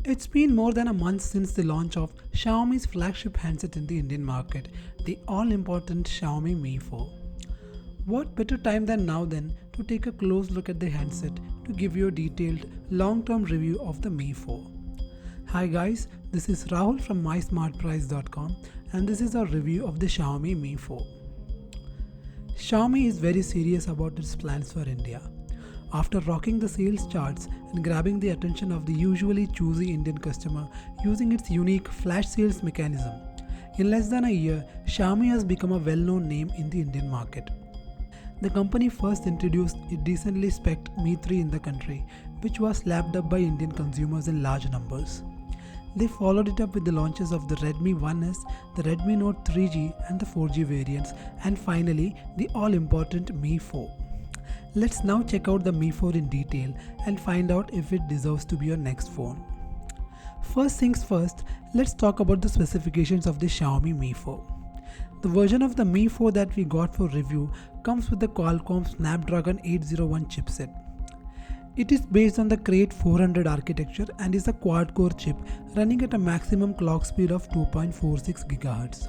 It's been more than a month since the launch of Xiaomi's flagship handset in the Indian market, the all-important Xiaomi Mi 4. What better time than now then to take a close look at the handset to give you a detailed long-term review of the Mi 4. Hi guys, this is Rahul from MySmartPrice.com and this is our review of the Xiaomi Mi 4. Xiaomi is very serious about its plans for India. After rocking the sales charts and grabbing the attention of the usually choosy Indian customer using its unique flash sales mechanism, in less than a year, Xiaomi has become a well-known name in the Indian market. The company first introduced a decently spec'd Mi 3 in the country, which was lapped up by Indian consumers in large numbers. They followed it up with the launches of the Redmi 1S, the Redmi Note 3G and the 4G variants, and finally the all-important Mi 4. Let's now check out the Mi 4 in detail and find out if it deserves to be your next phone. First things first, let's talk about the specifications of the Xiaomi Mi 4. The version of the Mi 4 that we got for review comes with the Qualcomm Snapdragon 801 chipset. It is based on the Crate 400 architecture and is a quad-core chip running at a maximum clock speed of 2.46 GHz.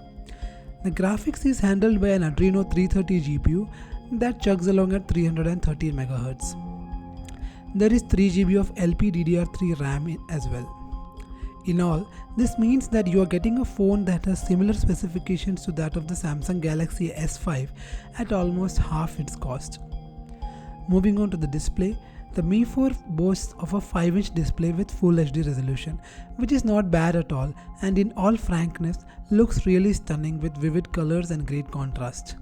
The graphics is handled by an Adreno 330 GPU that chugs along at 313 MHz. There is 3 GB of LPDDR3 RAM as well. In all, this means that you are getting a phone that has similar specifications to that of the Samsung Galaxy S5 at almost half its cost. Moving on to the display, the Mi 4 boasts of a 5-inch display with Full HD resolution, which is not bad at all and in all frankness looks really stunning with vivid colors and great contrast.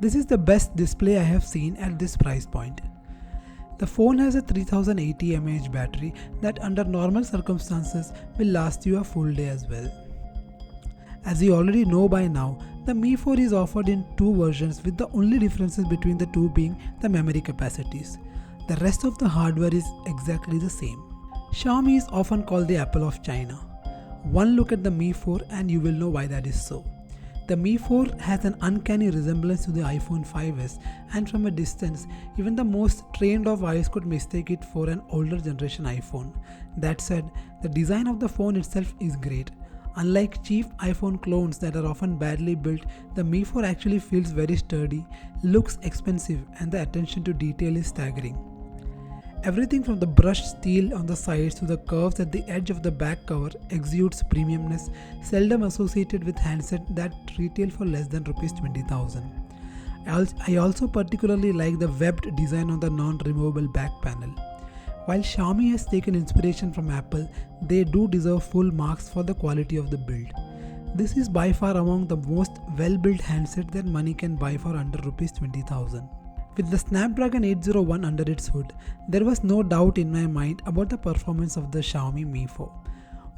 This is the best display I have seen at this price point. The phone has a 3080 mAh battery that under normal circumstances will last you a full day as well. As you already know by now, the Mi 4 is offered in two versions with the only differences between the two being the memory capacities. The rest of the hardware is exactly the same. Xiaomi is often called the Apple of China. One look at the Mi 4 and you will know why that is so. The Mi 4 has an uncanny resemblance to the iPhone 5s, and from a distance, even the most trained of eyes could mistake it for an older generation iPhone. That said, the design of the phone itself is great. Unlike cheap iPhone clones that are often badly built, the Mi 4 actually feels very sturdy, looks expensive, and the attention to detail is staggering. Everything from the brushed steel on the sides to the curves at the edge of the back cover exudes premiumness, seldom associated with handsets that retail for less than Rs 20,000. I also particularly like the webbed design on the non-removable back panel. While Xiaomi has taken inspiration from Apple, they do deserve full marks for the quality of the build. This is by far among the most well-built handsets that money can buy for under Rs 20,000. With the Snapdragon 801 under its hood, there was no doubt in my mind about the performance of the Xiaomi Mi 4.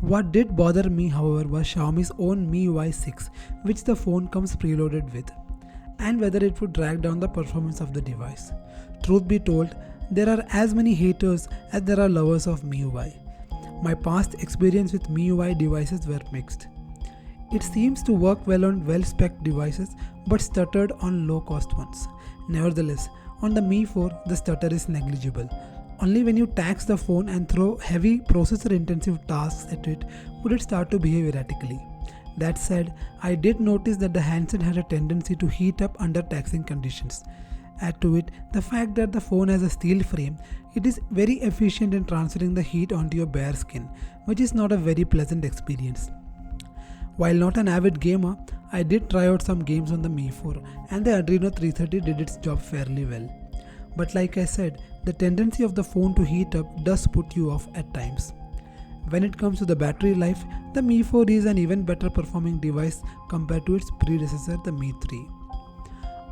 What did bother me, however, was Xiaomi's own MIUI 6, which the phone comes preloaded with, and whether it would drag down the performance of the device. Truth be told, there are as many haters as there are lovers of MIUI. My past experience with MIUI devices were mixed. It seems to work well on well-spec'd devices but stuttered on low-cost ones. Nevertheless, on the Mi 4, the stutter is negligible. Only when you tax the phone and throw heavy processor-intensive tasks at it would it start to behave erratically. That said, I did notice that the handset had a tendency to heat up under taxing conditions. Add to it the fact that the phone has a steel frame, it is very efficient in transferring the heat onto your bare skin, which is not a very pleasant experience. While not an avid gamer, I did try out some games on the Mi 4 and the Adreno 330 did its job fairly well. But like I said, the tendency of the phone to heat up does put you off at times. When it comes to the battery life, the Mi 4 is an even better performing device compared to its predecessor, the Mi 3.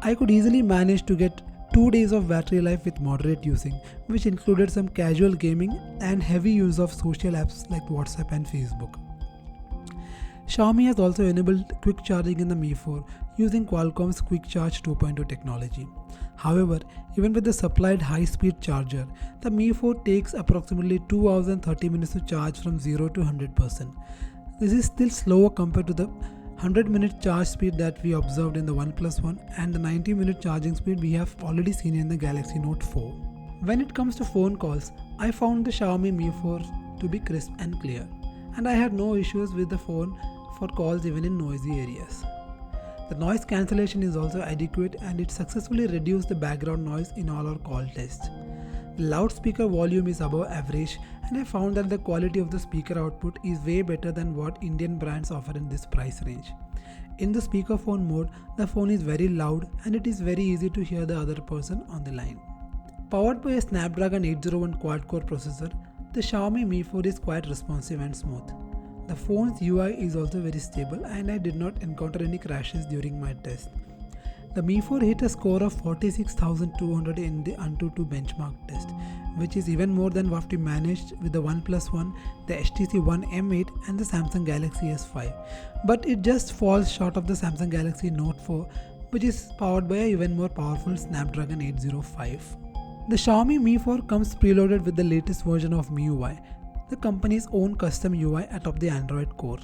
I could easily manage to get 2 days of battery life with moderate using, which included some casual gaming and heavy use of social apps like WhatsApp and Facebook. Xiaomi has also enabled quick charging in the Mi 4 using Qualcomm's Quick Charge 2.0 technology. However, even with the supplied high-speed charger, the Mi 4 takes approximately 2 hours and 30 minutes to charge from 0 to 100%. This is still slower compared to the 100-minute charge speed that we observed in the OnePlus One and the 90-minute charging speed we have already seen in the Galaxy Note 4. When it comes to phone calls, I found the Xiaomi Mi 4 to be crisp and clear, and I had no issues with the phone for calls even in noisy areas. The noise cancellation is also adequate and it successfully reduced the background noise in all our call tests. The loudspeaker volume is above average and I found that the quality of the speaker output is way better than what Indian brands offer in this price range. In the speakerphone mode, the phone is very loud and it is very easy to hear the other person on the line. Powered by a Snapdragon 801 quad-core processor, the Xiaomi Mi 4 is quite responsive and smooth. The phone's UI is also very stable and I did not encounter any crashes during my test. The Mi 4 hit a score of 46,200 in the Antutu benchmark test, which is even more than what we managed with the OnePlus One, the HTC One M8 and the Samsung Galaxy S5. But it just falls short of the Samsung Galaxy Note 4, which is powered by an even more powerful Snapdragon 805. The Xiaomi Mi 4 comes preloaded with the latest version of MIUI, the company's own custom UI atop the Android core.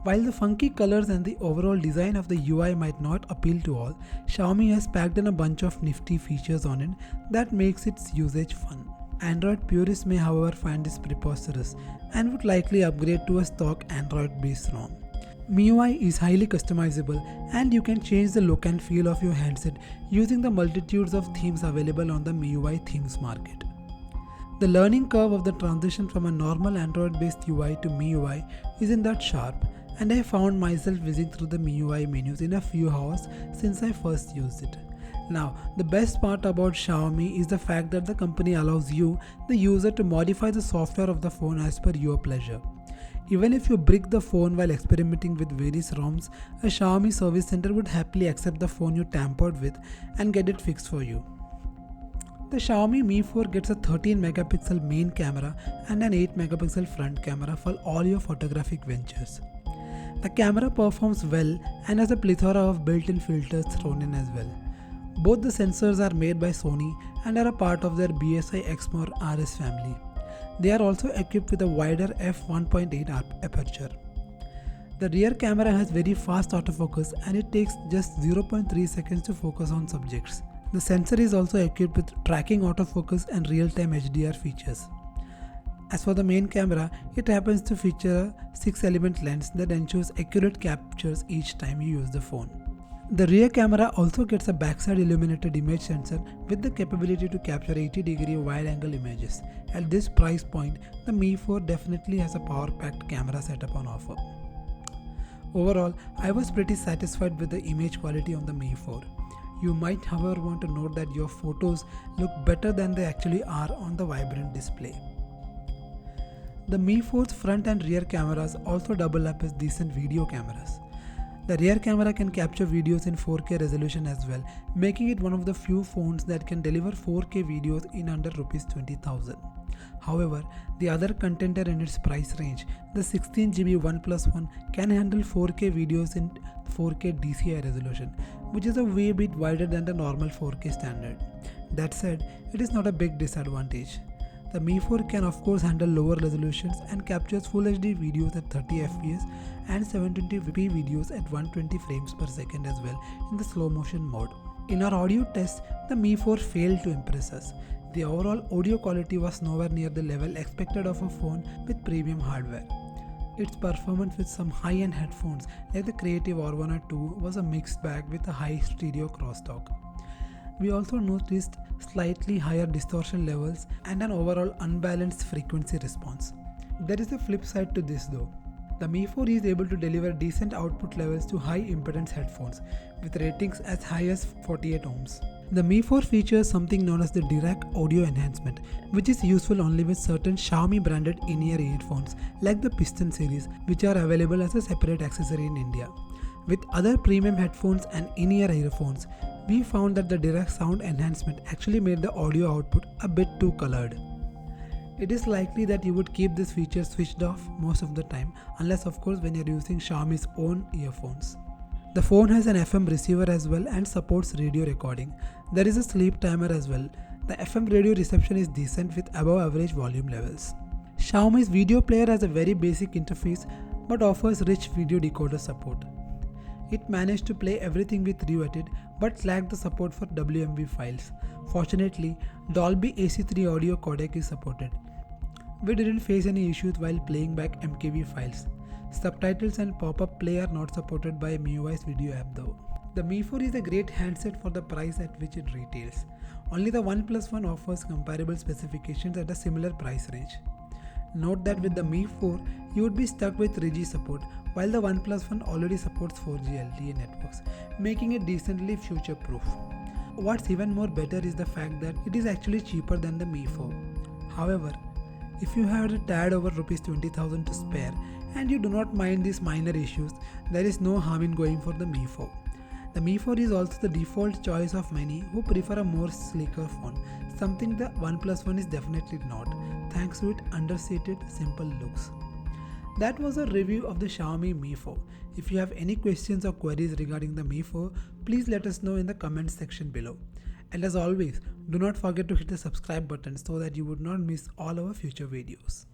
While the funky colors and the overall design of the UI might not appeal to all, Xiaomi has packed in a bunch of nifty features on it that makes its usage fun. Android purists may however find this preposterous and would likely upgrade to a stock Android-based ROM. MIUI is highly customizable and you can change the look and feel of your handset using the multitudes of themes available on the MIUI themes market. The learning curve of the transition from a normal Android-based UI to MIUI isn't that sharp, and I found myself whizzing through the MIUI menus in a few hours since I first used it. Now, the best part about Xiaomi is the fact that the company allows you, the user, to modify the software of the phone as per your pleasure. Even if you brick the phone while experimenting with various ROMs, a Xiaomi service center would happily accept the phone you tampered with and get it fixed for you. The Xiaomi Mi 4 gets a 13 megapixel main camera and an 8 megapixel front camera for all your photographic ventures. The camera performs well and has a plethora of built-in filters thrown in as well. Both the sensors are made by Sony and are a part of their BSI Exmor RS family. They are also equipped with a wider f1.8 aperture. The rear camera has very fast autofocus and it takes just 0.3 seconds to focus on subjects. The sensor is also equipped with tracking autofocus and real-time HDR features. As for the main camera, it happens to feature a 6-element lens that ensures accurate captures each time you use the phone. The rear camera also gets a backside illuminated image sensor with the capability to capture 80-degree wide-angle images. At this price point, the Mi 4 definitely has a power-packed camera setup on offer. Overall, I was pretty satisfied with the image quality on the Mi 4. You might however want to note that your photos look better than they actually are on the vibrant display. The Mi 4's front and rear cameras also double up as decent video cameras. The rear camera can capture videos in 4K resolution as well, making it one of the few phones that can deliver 4K videos in under Rs 20,000. However, the other contender in its price range, the 16GB OnePlus One, can handle 4K videos in 4K DCI resolution, which is a way bit wider than the normal 4K standard. That said, it is not a big disadvantage. The Mi 4 can of course handle lower resolutions and captures Full HD videos at 30 fps and 720p videos at 120 frames per second as well in the slow motion mode. In our audio test, the Mi 4 failed to impress us. The overall audio quality was nowhere near the level expected of a phone with premium hardware. Its performance with some high-end headphones like the Creative Orvana 2 was a mixed bag with a high stereo crosstalk. We also noticed slightly higher distortion levels and an overall unbalanced frequency response. There is a flip side to this though. The Mi 4 is able to deliver decent output levels to high impedance headphones with ratings as high as 48 ohms. The Mi 4 features something known as the direct audio enhancement, which is useful only with certain Xiaomi branded in-ear earphones like the Piston series, which are available as a separate accessory in India. With other premium headphones and in-ear earphones, we found that the direct sound enhancement actually made the audio output a bit too colored. It is likely that you would keep this feature switched off most of the time, unless of course when you are using Xiaomi's own earphones. The phone has an FM receiver as well and supports radio recording. There is a sleep timer as well. The FM radio reception is decent with above average volume levels. Xiaomi's video player has a very basic interface but offers rich video decoder support. It managed to play everything we threw at it but lacked the support for WMV files. Fortunately, Dolby AC3 audio codec is supported. We didn't face any issues while playing back MKV files. Subtitles and pop-up play are not supported by MIUI's video app though. The Mi 4 is a great handset for the price at which it retails. Only the OnePlus One offers comparable specifications at a similar price range. Note that with the Mi 4, you would be stuck with 3G support, while the OnePlus One already supports 4G LTE networks, making it decently future-proof. What's even more better is the fact that it is actually cheaper than the Mi 4. However, if you have a tad over Rs 20,000 to spare and you do not mind these minor issues, there is no harm in going for the Mi 4. The Mi 4 is also the default choice of many who prefer a more sleeker phone, something the OnePlus One is definitely not, thanks to its understated, simple looks. That was a review of the Xiaomi Mi 4. If you have any questions or queries regarding the Mi 4, please let us know in the comments section below. And as always, do not forget to hit the subscribe button so that you would not miss all our future videos.